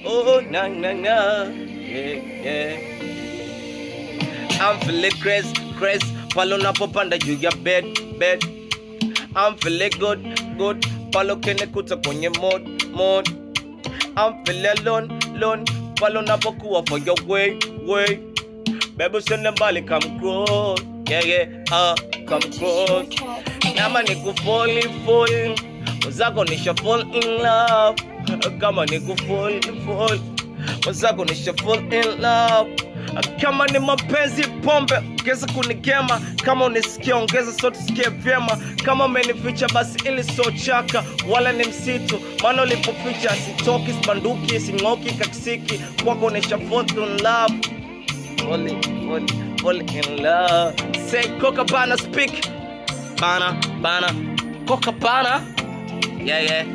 Oh, na na na. Yeah. I'm feeling crazy. Palo napopanda juu ya bed. I'm feeling good. Palo kinikuta kwenye mod. I'm feeling alone. Palo napokuwa for your way. Baby send them bali come close. Yeah. Come close. Kama niku fall. Wazako nisha fall in love. Kama niku fall. Wazako nisha fall in love. Kama ni mapenzi pombe, ongeza kunigema. Kama unisikia ongeza sauti sikia vyema. Kama umenificha basi ili so chaka wala ni msitu, maana ulipoficha sitoki, sibanduki, sing'oki kakisiki. Kwako nisha fall in love. Fall in love. Say Copacabana speak. Bana Copacabana. Yeah.